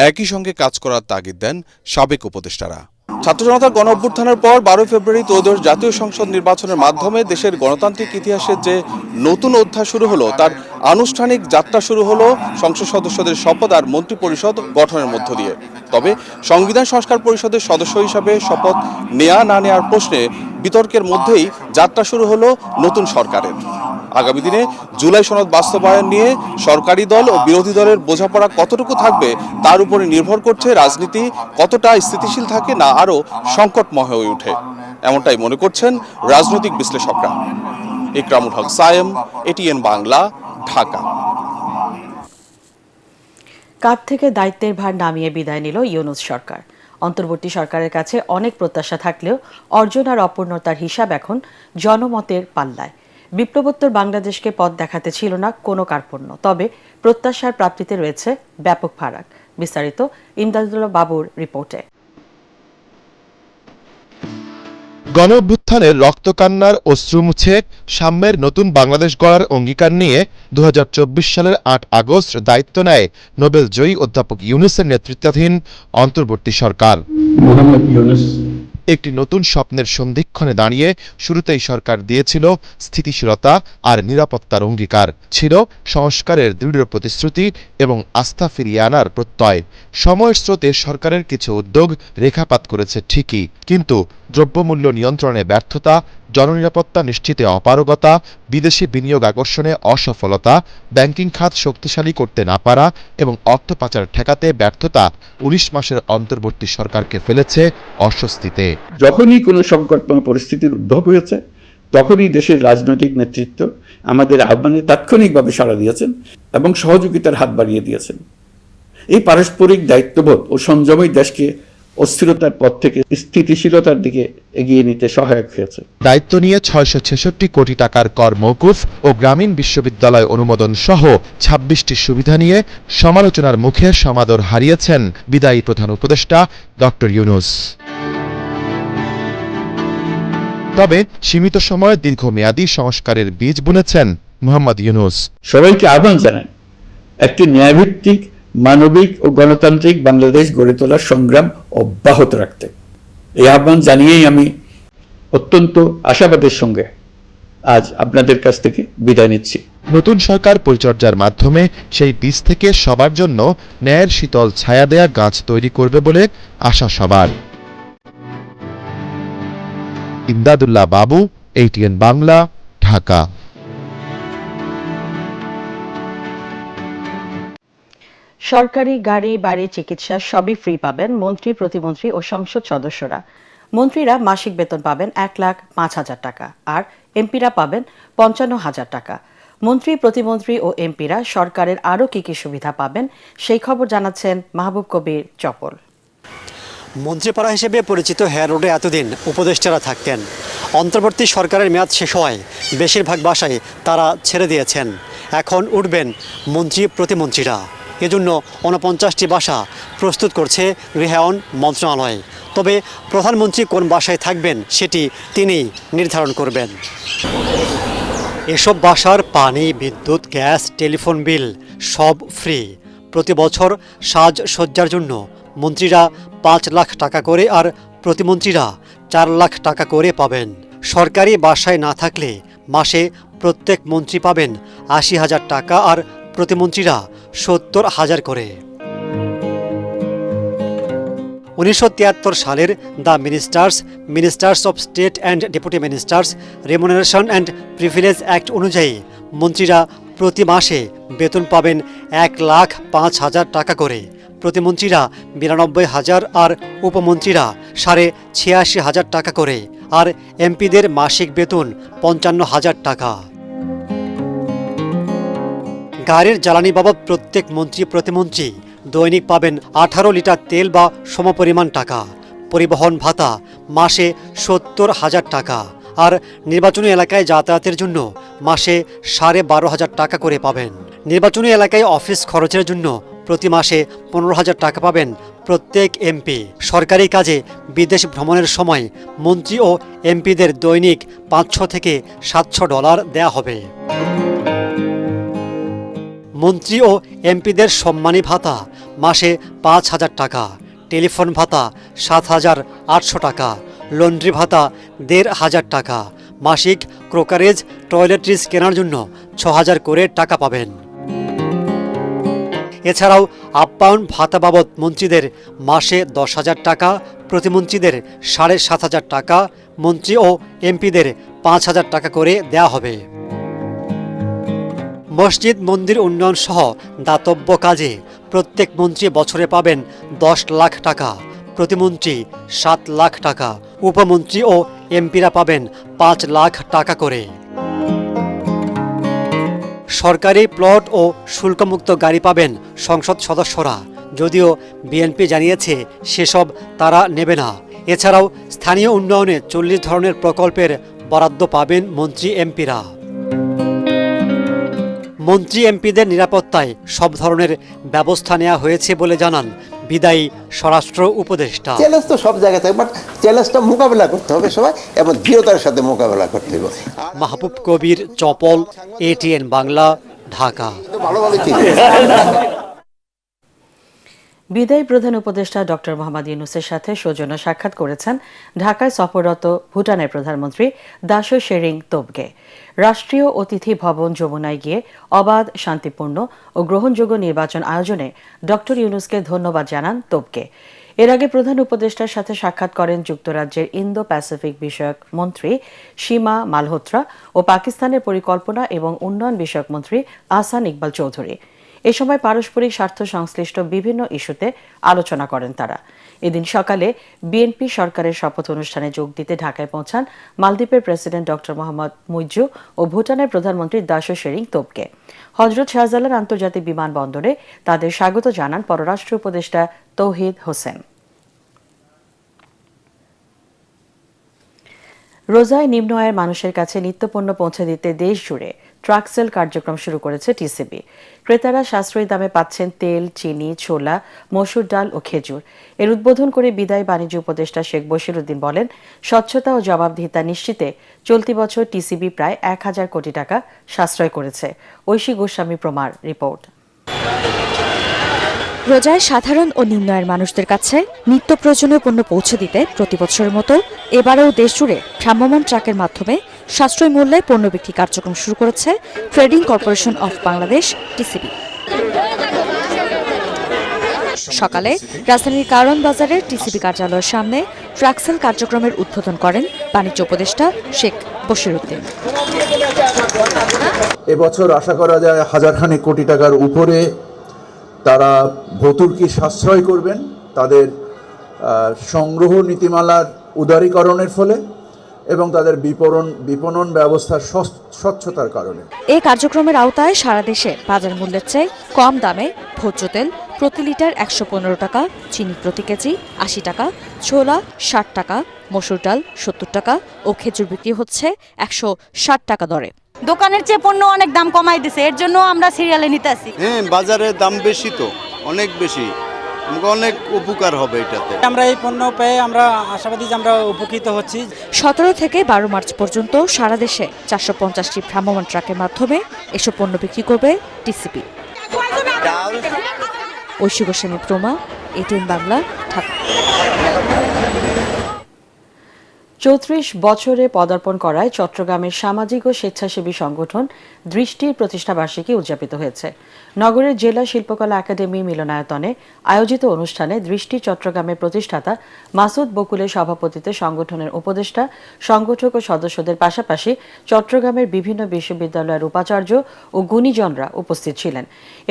একই সঙ্গে কাজ করার তাগিদ দেন সাবেক উপদেষ্টারা। ছাত্র জনতার গণ অভ্যুত্থানের পর 12 ফেব্রুয়ারি ত্রয়োদশ জাতীয় সংসদ নির্বাচনের মাধ্যমে দেশের গণতান্ত্রিক ইতিহাসের যে নতুন অধ্যায় শুরু হলো, তার আনুষ্ঠানিক যাত্রা শুরু হলো সংসদ সদস্যদের শপথ আর মন্ত্রিপরিষদ গঠনের মধ্য দিয়ে। তবে সংবিধান সংস্কার পরিষদের সদস্য হিসাবে শপথ নেয়া না নেয়ার প্রশ্নে বিতর্কের মধ্যেই যাত্রা শুরু হলো নতুন সরকারের। আগামী দিনে জুলাই সনদ বাস্তবায়ন নিয়ে সরকারি দল ও বিরোধী দলের বোঝাপড়া কতটুকু থাকবে তার উপরে নির্ভর করছে রাজনীতি কতটা স্থিতিশীল থাকে না আরও সংকটময় হয়ে ওঠে, এমনটাই মনে করছেন রাজনৈতিক বিশ্লেষকরা। ইকরামুল হক সায়েম, এটিএন বাংলা, ঢাকা। কাঁধ থেকে দায়িত্বের ভার নামিয়ে বিদায় নিল ইউনূস সরকার। অন্তর্বর্তী সরকারের কাছে অনেক প্রত্যাশা থাকলেও অর্জন আর অপূর্ণতার হিসাব এখন জনমতের পাল্লায়। বিপ্লবোত্তর বাংলাদেশকে পথ দেখাতে ছিল না কোনো কার্পণ্য, তবে প্রত্যাশার প্রাপ্তিতে রয়েছে ব্যাপক ফারাক। বিস্তারিত ইমদাদুল্লাহ বাবুর রিপোর্টে। গণ অভ্যুত্থানের রক্তকান্নার অশ্রু মুছে সাম্যের নতুন বাংলাদেশ গড়ার অঙ্গীকার নিয়ে 2024 সালের 8 আগস্ট দায়িত্ব নেয় নোবেল জয়ী অধ্যাপক ইউনূসের নেতৃত্বাধীন অন্তর্বর্তী সরকার। একটি নতুন স্বপ্নের সন্ধিক্ষণে দাঁড়িয়ে শুরুতেই সরকার দিয়েছিল স্থিতিশীলতা আর নিরাপত্তার অঙ্গীকার, ছিল সংস্কারের দৃঢ় প্রতিশ্রুতি এবং আস্থা ফিরিয়ে আনার প্রত্যয়। সময়ের স্রোতে সরকারের কিছু উদ্যোগ রেখাপাত করেছে ঠিকই, কিন্তু দ্রব্যমূল্য নিয়ন্ত্রণে ব্যর্থতা, জননিরাপত্তা নিশ্চিতে অপারগতা, বিদেশি বিনিয়োগ আকর্ষণে অসফলতা, ব্যাংকিং খাত শক্তিশালী করতে না পারা এবং অর্থ পাচার ঠেকাতে ব্যর্থতা 19 মাসের অন্তর্বর্তী সরকারকে ফেলেছে অস্বস্তিতে। যখনই কোনো সংকটময় পরিস্থিতির উদ্ভব হয়েছে তখনই দেশের রাজনৈতিক নেতৃত্ব আমাদের আহ্বানে তাৎক্ষণিকভাবে সাড়া দিয়েছেন এবং সহযোগিতার হাত বাড়িয়ে দিয়েছেন। এই পারস্পরিক দায়িত্ববোধ ও সংযমই দেশকে অস্থিরতার পথ থেকে স্থিতিশীলতার দিকে এগিয়ে নিতে সহায়ক হয়েছে। দায়িত্ব নিয়ে 666 কোটি টাকার কর মওকুফ ও গ্রামীণ বিশ্ববিদ্যালয় অনুমোদন সহ 26টি সুবিধা নিয়ে সমালোচনার মুখে সমাদর হারিয়েছেন বিদায়ী প্রধান উপদেষ্টা ডক্টর ইউনূস। তবে সীমিত সময়ে দীর্ঘমেয়াদী সংস্কারের বীজ বুনেছেন মোহাম্মদ ইউনূস। সবাইকে আহ্বান জানান একটি ন্যায়ভিত্তিক, মানবিক ও গণতান্ত্রিক বাংলাদেশ গড়ে তোলার সংগ্রাম অব্যাহত রাখতে। এই আহ্বান জানিয়েই আমি অত্যন্ত আশাবাদের সঙ্গে আজ আপনাদের কাছ থেকে বিদায় নিচ্ছি। নতুন সরকার পরিচর্যার মাধ্যমে সেই বীজ থেকে সবার জন্য ন্যায়ের শীতল ছায়া দেয়া গাছ তৈরি করবে বলে আশা সবার। ইমদাদুল্লাহ বাবু, এটিএন বাংলা, ঢাকা। সরকারি গাড়ি, বাড়ি, চিকিৎসা সবই ফ্রি পাবেন মন্ত্রী, প্রতিমন্ত্রী ও সংসদ সদস্যরা। মন্ত্রীরা মাসিক বেতন পাবেন 1,05,000 টাকা, আর এমপিরা পাবেন 55,000 টাকা। মন্ত্রী, প্রতিমন্ত্রী ও এমপিরা সরকারের আরও কি কি সুবিধা পাবেন সেই খবর জানাচ্ছেন মাহবুব কবির চপল। মন্ত্রীপাড়া হিসেবে পরিচিত হেয়ার রোডে এতদিন উপদেষ্টারা থাকতেন। অন্তর্বর্তী সরকারের মেয়াদ শেষ হওয়ায় বেশিরভাগ বাসায় তারা ছেড়ে দিয়েছেন। এখন উঠবেন মন্ত্রী, প্রতিমন্ত্রীরা। এজন্য 49টি বাসা প্রস্তুত করছে গৃহায়ন মন্ত্রণালয়। তবে প্রধানমন্ত্রী কোন বাসায় থাকবেন সেটি তিনিই নির্ধারণ করবেন। এসব বাসার পানি, বিদ্যুৎ, গ্যাস, টেলিফোন বিল সব ফ্রি। প্রতি বছর সাজসজ্জার জন্য মন্ত্রীরা 5 লাখ টাকা করে আর প্রতিমন্ত্রীরা 4 লাখ টাকা করে পাবেন। সরকারি বাসায় না থাকলে মাসে প্রত্যেক মন্ত্রী পাবেন 80,000 টাকা আর প্রতিমন্ত্রীরা 70,000 করে। 1973 সালের the ministers of state and deputy ministers remuneration and privilege act অনুযায়ী মন্ত্রীরা প্রতি মাসে বেতন পাবেন 1,05,000 টাকা করে। প্রতিমন্ত্রীরা ৯২,০০০ আর উপমন্ত্রীরা ৮৬,৫০০ টাকা করে, আর এমপিদের মাসিক বেতন ৫৫,০০০ টাকা। গাড়ির জ্বালানি বাবদ প্রত্যেক মন্ত্রী প্রতিমন্ত্রী দৈনিক পাবেন ১৮ লিটার তেল বা সমপরিমাণ টাকা। পরিবহন ভাতা মাসে ৭০,০০০ টাকা, আর নির্বাচনী এলাকায় যাতায়াতের জন্য মাসে ১২,৫০০ টাকা করে পাবেন। নির্বাচনী এলাকায় অফিস খরচের জন্য প্রতি মাসে ১৫,০০০ টাকা পাবেন প্রত্যেক এমপি। সরকারি কাজে বিদেশ ভ্রমণের সময় মন্ত্রী ও এমপিদের দৈনিক ৫০০ থেকে $৭০০ দেয়া হবে। মন্ত্রী ও এমপিদের সম্মানী ভাতা মাসে ৫,০০০ টাকা, টেলিফোন ভাতা ৭,৮০০ টাকা, লন্ড্রি ভাতা ১,৫০০ টাকা, মাসিক ক্রোকারেজ টয়লেট্রিজ কেনার জন্য ৬,০০০ করে টাকা পাবেন। এছাড়াও আপ্যায়ন ভাতা বাবদ মন্ত্রীদের মাসে ১০,০০০ টাকা, প্রতিমন্ত্রীদের ৭,৫০০ টাকা, মন্ত্রী ও এমপিদের ৫,০০০ টাকা করে দেয়া হবে। মসজিদ মন্দির উন্নয়ন সহ দাতব্য কাজে প্রত্যেক মন্ত্রী বছরে পাবেন ১০ লাখ টাকা, প্রতিমন্ত্রী ৭ লাখ টাকা, উপমন্ত্রী ও এমপিরা পাবেন ৫ লাখ টাকা করে। সরকারি প্লট ও শুল্কমুক্ত গাড়ি পাবেন সংসদ সদস্যরা, যদিও বিএনপি জানিয়েছে সেসব তারা নেবে না। এছাড়াও স্থানীয় উন্নয়নে ৪০ ধরনের প্রকল্পের বরাদ্দ পাবেন মন্ত্রী এমপিরা। মন্ত্রী এমপিদের নিরাপত্তায় সব ধরনের ব্যবস্থা নেওয়া হয়েছে বলে জানান বিদায়ী স্বরাষ্ট্র উপদেষ্টা। চ্যালেঞ্জ তো সব জায়গায় থাকে, বাট চ্যালেঞ্জটা মোকাবেলা করতে হবে সবাই এবং দৃঢ়তার সাথে মোকাবেলা করতে হবে। মাহবুব কবির, চপল, ATN বাংলা, ঢাকা। বিদায়ী প্রধান উপদেষ্টা ডক্টর মোহাম্মদ ইউনূসের সাথে সৌজন্য সাক্ষাৎ করেছেন ঢাকায় সফররত ভুটানের প্রধানমন্ত্রী দাশো শেরিং তোবগে। রাষ্ট্রীয় অতিথি ভবন যমুনায় গিয়ে অবাধ, শান্তিপূর্ণ ও গ্রহণযোগ্য নির্বাচন আয়োজনে ডক্টর ইউনূসকে ধন্যবাদ জানান তোবগে। এর আগে প্রধান উপদেষ্টার সাথে সাক্ষাৎ করেন যুক্তরাজ্যের ইন্দো প্যাসিফিক বিষয়ক মন্ত্রী সীমা মালহোত্রা ও পাকিস্তানের পরিকল্পনা এবং উন্নয়ন বিষয়ক মন্ত্রী আহসান ইকবাল চৌধুরী। এ সময় পারস্পরিক স্বার্থ সংশ্লিষ্ট বিভিন্ন ইস্যুতে আলোচনা করেন তারা। এদিন সকালে বিএনপি সরকারের শপথ অনুষ্ঠানে যোগ দিতে ঢাকায় পৌঁছান মালদ্বীপের প্রেসিডেন্ট ডক্টর মোহাম্মদ মুইজ্জু ও ভুটানের প্রধানমন্ত্রী দাশো শেরিং তোবগে। হযরত শাহজালাল আন্তর্জাতিক বিমানবন্দরে তাদের স্বাগত জানান পররাষ্ট্র উপদেষ্টা তৌহিদ হোসেন। রোজায় নিম্ন আয়ের মানুষের কাছে নিত্যপণ্য পৌঁছে দিতে দেশ জুড়ে ট্রাক সেল কার্যক্রম শুরু করেছে টিসিবি। ক্রেতারা সাশ্রয়ী দামে পাচ্ছেন তেল, চিনি, ছোলা, মসুর ডাল ও খেজুর। এর উদ্বোধন করে বিদায়ী বাণিজ্য উপদেষ্টা শেখ বশিরউদ্দিন বলেন, স্বচ্ছতা ও জবাবদিহিতা নিশ্চিতে চলতি বছর টিসিবি প্রায় ১,০০০ কোটি টাকা সাশ্রয় করেছে। ঐশী গোস্বামী প্রমার রিপোর্ট। রোজায় সাধারণ ও নিম্ন আয়ের মানুষদের কাছে নিত্য প্রয়োজনীয় পণ্য পৌঁছে দিতে প্রতি বছরের মতো এবারেও দেশজুড়ে ভ্রাম্যমাণ ট্রাকের মাধ্যমে সাশ্রয়ী মূল্যে পণ্য বিক্রি কার্যক্রম শুরু করেছে trading corporation of Bangladesh TCB. সকালে রাজধানীর কারণ বাজারের টিসিবি কার্যালয়ের সামনে ট্রাকসেল কার্যক্রমের উদ্বোধন করেন বাণিজ্য উপদেষ্টা শেখ বশিরউদ্দিন। এবছর আশা করা যায় হাজারখানেক কোটি টাকার উপরে তারা ভর্তুকি সাশ্রয় করবেন তাদের সংগ্রহ নীতিমালার উদারীকরণের ফলে এবং তাদের বিপণন ব্যবস্থার স্বচ্ছতার কারণে। এই কার্যক্রমের আওতায় সারা দেশে বাজার মূল্যের চেয়ে কম দামে ভোজ্য তেল প্রতি লিটার ১১৫ টাকা, চিনি প্রতি কেজি ৮০ টাকা, ছোলা ৬০ টাকা, মসুর ডাল ৭০ টাকা ও খেজুর বিক্রি হচ্ছে ১৬০ টাকা দরে। দোকানের চেয়ে পণ্য অনেক দাম কমাই দিছে, এর জন্য আমরা সিরিয়ালে নিতে আসি। হ্যাঁ, বাজারের দাম বেশি তো, অনেক বেশি, অনেক উপকার হবে এটাতে। আমরা এই পণ্য পেয়ে আমরা আশাবাদী যে আমরা উপকৃত হচ্ছি। ১৭ থেকে 12 মার্চ পর্যন্ত সারা দেশে ৪৫০টি ভ্রাম্যমাণ ট্রাকের মাধ্যমে এসব পণ্য বিক্রি করবে টিসিবি। ঐশী গোস্বামী প্রমা, ATN বাংলা, ঢাকা। 34 বছরে পদার্পণ করায় চট্টগ্রামের সামাজিক ও স্বেচ্ছাসেবী সংগঠন দৃষ্টির প্রতিষ্ঠাবার্ষিকী উদযাপিত হয়েছে। নগরের জেলা শিল্পকলা একাডেমি মিলনায়তনে আয়োজিত অনুষ্ঠানে দৃষ্টি চট্টগ্রামের প্রতিষ্ঠাতা মাসুদ বকুলের সভাপতিত্বে সংগঠনের উপদেষ্টা, সংগঠক ও সদস্যদের পাশাপাশি চট্টগ্রামের বিভিন্ন বিশ্ববিদ্যালয়ের উপাচার্য ও গুণীজনরা উপস্থিত ছিলেন।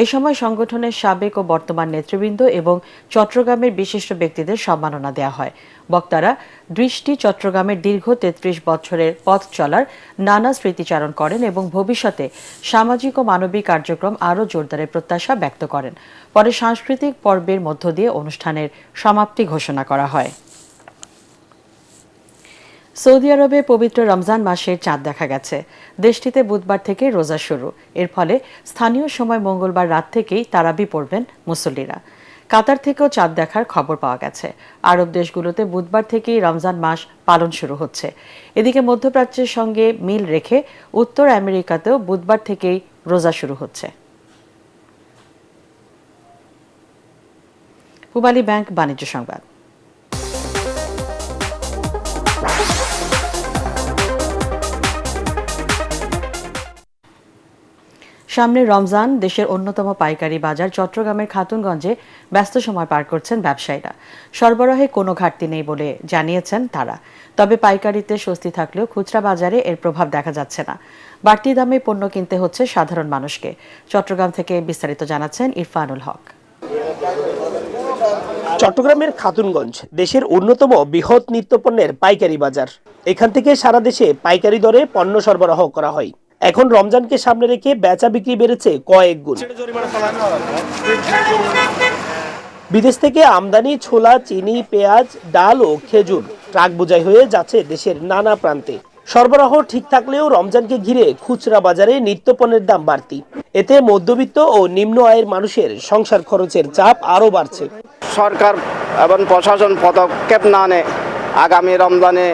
এ সময় সংগঠনের সাবেক ও বর্তমান নেতৃবৃন্দ এবং চট্টগ্রামের বিশিষ্ট ব্যক্তিদের সম্মাননা দেওয়া হয়। বক্তারা দৃষ্টি চট্টগ্রামের দীর্ঘ 33 বছরের পথ চলার নানা স্মৃতিচারণ করেন এবং ভবিষ্যতে সামাজিক ও মানবিক কার্যক্রম আরও জোরদারের প্রত্যাশা ব্যক্ত করেন। পরে সাংস্কৃতিক পর্বের মধ্য দিয়ে অনুষ্ঠানের সমাপ্তি ঘোষণা করা হয়। সৌদি আরবে পবিত্র রমজান মাসের চাঁদ দেখা গেছে। দেশটিতে বুধবার থেকে রোজা শুরু। এর ফলে স্থানীয় সময় মঙ্গলবার রাত থেকেই তারাবি পড়বেন মুসল্লিরা। কাতার থেকেও চাঁদ দেখার খবর পাওয়া গেছে। আরব দেশগুলোতে বুধবার থেকেই রমজান মাস পালন শুরু হচ্ছে। এদিকে মধ্যপ্রাচ্যের সঙ্গে মিল রেখে উত্তর আমেরিকাতেও বুধবার থেকেই রোজা শুরু হচ্ছে। পূবালী ব্যাংক বাণিজ্য সংবাদ। সামনে রমজান, দেশের অন্যতম পাইকারি বাজার চট্টগ্রামের খাতুনগঞ্জে ব্যস্ত সময় পার করছেন ব্যবসায়ীরা। সরবরাহে কোনো ঘাটতি নেই বলে জানিয়েছেন তারা। তবে পাইকারিতে স্বস্তি থাকলেও খুচরা বাজারে এর প্রভাব দেখা যাচ্ছে না। বাড়তি দামে পণ্য কিনতে হচ্ছে সাধারণ মানুষকে। চট্টগ্রাম থেকে বিস্তারিত জানাচ্ছেন ইরফানুল হক। চট্টগ্রামের খাতুনগঞ্জ দেশের অন্যতম বৃহৎ নিত্যপণ্যের পাইকারি বাজার। এখান থেকে সারা দেশে পাইকারি দরে পণ্য সরবরাহ করা হয়। এখন রমজানকে সামনে রেখে বেচা বিক্রি বেড়েছে কয়েক গুণ। বিদেশ থেকে আমদানি ছোলা, চিনি, পেঁয়াজ, ডাল ও খেজুর ট্রাক বোঝাই হয়ে যাচ্ছে দেশের নানা প্রান্তে। সরবরাহ ঠিক থাকলেও রমজানকে ঘিরে খুচরা বাজারে নিত্যপণ্যের দাম বাড়তি। এতে মধ্যবিত্ত ও নিম্ন আয়ের মানুষের সংসার খরচের চাপ আরও বাড়ছে। সরকার এবং প্রশাসন পদক্ষেপ না নেয় আগামী রমজানে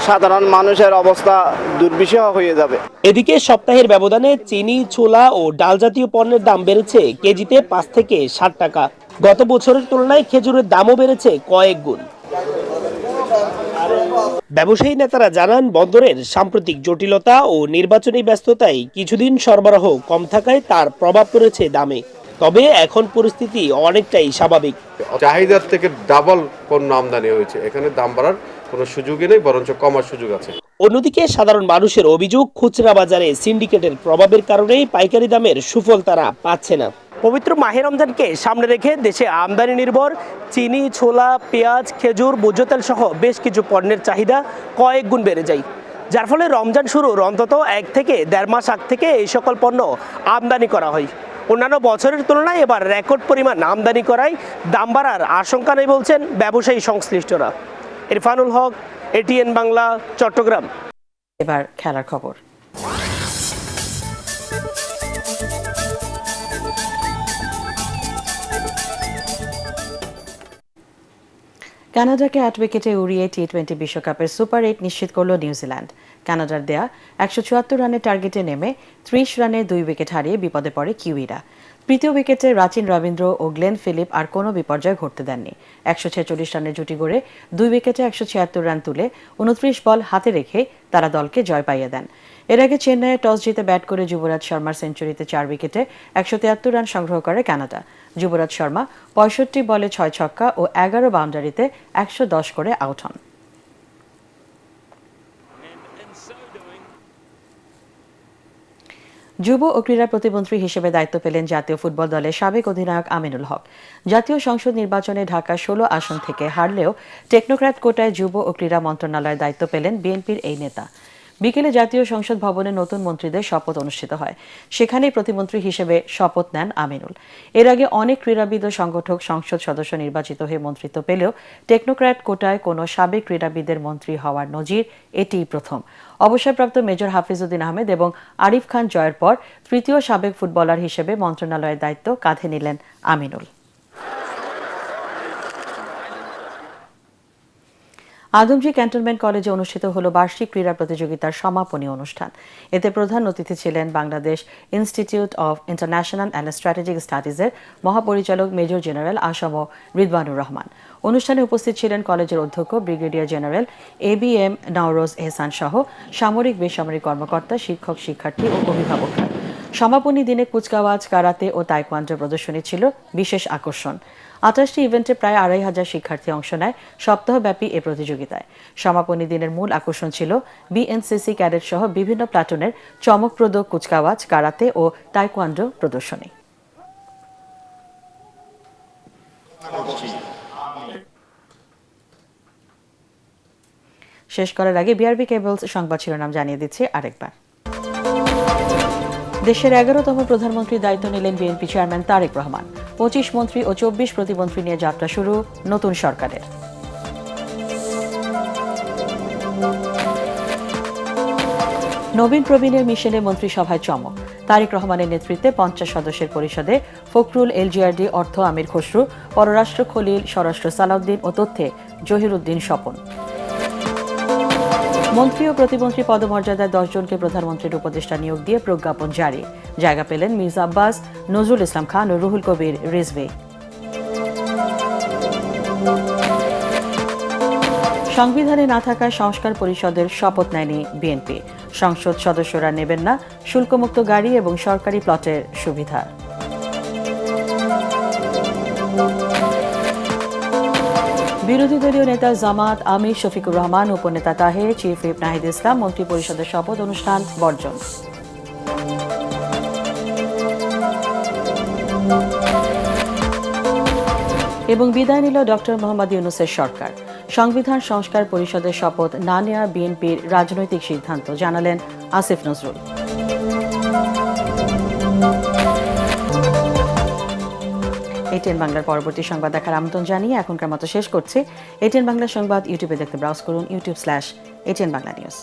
সাধারণ মানুষের অবস্থা দুর্বিষহ হয়ে যাবে। এদিকে সপ্তাহের ব্যবধানে চিনি, ছোলা ও ডাল জাতীয় পণ্যের দাম বেড়েছে কেজিতে 5 থেকে 60 টাকা। গত বছরের তুলনায় খেজুরের দামও বেড়েছে কয়েক গুণ। ব্যবসায়ী নেতারা জানান, বন্দরের সাম্প্রতিক জটিলতা ও নির্বাচনী ব্যস্ততায় কিছুদিন সরবরাহ কম থাকায় তার প্রভাব পড়েছে দামে। তবে এখন পরিস্থিতি অনেকটাই স্বাভাবিক। চাহিদার থেকে ডাবল পণ্য আমদানি হয়েছে, এখানে দাম বাড়ার কোনো সুযোগই নেই, বরঞ্চ কমার সুযোগ আছে। অন্যদিকে সাধারণ মানুষের অভিযোগ, খুচরা বাজারে সিন্ডিকেটের প্রভাবের কারণেই পাইকারি দামের সুফল তারা পাচ্ছে না। পবিত্র মাহে রমজানকে সামনে রেখে দেশে আমদানি নির্ভর চিনি, ছোলা, পেঁয়াজ, খেজুর, ভোজ্য তেল সহ বেশ কিছু পণ্যের চাহিদা কয়েক গুণ বেড়ে যায়, যার ফলে রমজান শুরুর অন্তত 1 থেকে 1.5 মাস আগ থেকে এই সকল পণ্য আমদানি করা হয়। অন্যান্য বছরের তুলনায় এবার রেকর্ড পরিমাণ আমদানি করায় দাম বাড়ার আশঙ্কা নেই বলছেন ব্যবসায়ী সংশ্লিষ্টরা। ইরফানুল হক, এটিএন বাংলা, চট্টগ্রাম। এবার খেলার খবর। কানাডাকে 8 উইকেটে উড়িয়ে টি20 বিশ্বকাপের সুপার 8 নিশ্চিত করল নিউজিল্যান্ড। কানাডার দেয়া 174 রানের টার্গেটে নেমে 30 রানে 2 উইকেট হারিয়ে বিপদে পড়ে কিউইরা। তৃতীয় উইকেটে রাচিন রবীন্দ্র ও গ্লেন ফিলিপ আর কোনো বিপর্যয় ঘটতে দেননি। 146 রানের জুটি গড়ে 2 উইকেটে 176 রান তুলে 29 বল হাতে রেখে তারা দলকে জয় পাইয়ে দেন। এর আগে চেন্নাইয়ে টস জিতে ব্যাট করে যুবরাজ শর্মার সেঞ্চুরিতে 4 উইকেটে 173 রান সংগ্রহ করে কানাডা। যুবরাজ শর্মা 65 বলে 6 ছক্কা ও 11 বাউন্ডারিতে 110 করে আউট হন। যুব ও ক্রীড়া প্রতিমন্ত্রী হিসেবে দায়িত্ব পেলেন জাতীয় ফুটবল দলের সাবেক অধিনায়ক আমিনুল হক। জাতীয় সংসদ নির্বাচনে ঢাকা 16 আসন থেকে হারলেও টেকনোক্র্যাট কোটায় যুব ও ক্রীড়া মন্ত্রণালয়ের দায়িত্ব পেলেন বিএনপির এই নেতা। বিকেলে জাতীয় সংসদ ভবনে নতুন মন্ত্রীদের শপথ অনুষ্ঠিত হয়। সেখানেই প্রতিমন্ত্রী হিসেবে শপথ নেন আমিনুল। এর আগে অনেক ক্রীড়াবিদ ও সংগঠক সংসদ সদস্য নির্বাচিত হয়ে মন্ত্রিত্ব পেলেও টেকনোক্র্যাট কোটায় কোনো সাবেক ক্রীড়াবিদের মন্ত্রী হওয়ার নজির এটিই প্রথম। অবসরপ্রাপ্ত মেজর হাফিজউদ্দিন আহমেদ এবং আরিফ খান জয়ের পর তৃতীয় সাবেক ফুটবলার হিসেবে মন্ত্রণালয়ের দায়িত্ব কাঁধে নিলেন আমিনুল। আদমজী ক্যান্টনমেন্ট কলেজে অনুষ্ঠিত হলো বার্ষিক ক্রীড়া প্রতিযোগিতার সমাপনী অনুষ্ঠান। এতে প্রধান অতিথি ছিলেন Bangladesh institute of international and strategic স্টাডিজের মহাপরিচালক মেজর জেনারেল আসম রিদওয়ানুর রহমান। অনুষ্ঠানে উপস্থিত ছিলেন কলেজের অধ্যক্ষ ব্রিগেডিয়ার জেনারেল ABM নওরোজ এহসান সহ সামরিক বেসামরিক কর্মকর্তা, শিক্ষক, শিক্ষার্থী ও অভিভাবকরা। সমাপনী দিনে কুচকাওয়াজ, কারাতে ও তাইকোয়ান্ডো প্রদর্শনী ছিল বিশেষ আকর্ষণ। 28টি ইভেন্টে প্রায় 2500 শিক্ষার্থী অংশ নেয় সপ্তাহব্যাপী এ প্রতিযোগিতায়। সমাপনী দিনের মূল আকর্ষণ ছিল BNCC ক্যাডেট সহ বিভিন্ন প্লাটুনের চমকপ্রদ কুচকাওয়াজ, কারাতে ও তাইকোয়ান্ডো প্রদর্শনী। শেষ করার আগে বিআরবি কেবলস সংবাদ শিরোনাম জানিয়ে দিচ্ছে আরেকবার। দেশের 11তম প্রধানমন্ত্রীর দায়িত্ব নিলেন বিএনপি চেয়ারম্যান তারেক রহমান। 25 মন্ত্রী ও 24 প্রতিমন্ত্রী নিয়ে যাত্রা শুরু নতুন সরকারের। নবীন প্রবীণের মিশেলে মন্ত্রিসভায় চমক। তারেক রহমানের নেতৃত্বে 50 সদস্যের পরিষদে ফখরুল, LGRD, অর্থ আমির খসরু, পররাষ্ট্র খলিল, স্বরাষ্ট্র সালাউদ্দিন ও তথ্যে জহিরুদ্দিন স্বপন। মন্ত্রী ও প্রতিমন্ত্রী পদমর্যাদায় 10 জনকে প্রধানমন্ত্রীর উপদেষ্টা নিয়োগ দিয়ে প্রজ্ঞাপন জারি। জায়গা পেলেন মির্জা আব্বাস, নজরুল ইসলাম খান ও রুহুল কবির রিজভী। সংবিধানে না থাকা সংস্কার পরিষদের শপথ নেয়নি বিএনপি। সংসদ সদস্যরা নেবেন না শুল্কমুক্ত গাড়ি এবং সরকারি প্লটের সুবিধা। বিরোধী দলীয় নেতা জামাত আমির শফিকুর রহমান, উপনেতা তাহের, চিফ হুইপ নাহিদ ইসলাম মন্ত্রী পরিষদের শপথ অনুষ্ঠান বর্জন। এবং বিদায় নিল ডক্টর মোহাম্মদ ইউনূসের সরকার। সংবিধান সংস্কার পরিষদের শপথ না নেওয়া বিএনপির রাজনৈতিক সিদ্ধান্ত, জানালেন আসিফ নজরুল। ATN বাংলার পরবর্তী সংবাদ দেখার আমন্ত্রণ জানিয়ে এখনকার মতো শেষ করছি। ATN বাংলা সংবাদ ইউটিউবে দেখতে ব্রাউজ করুন youtube/ATN Bangla News।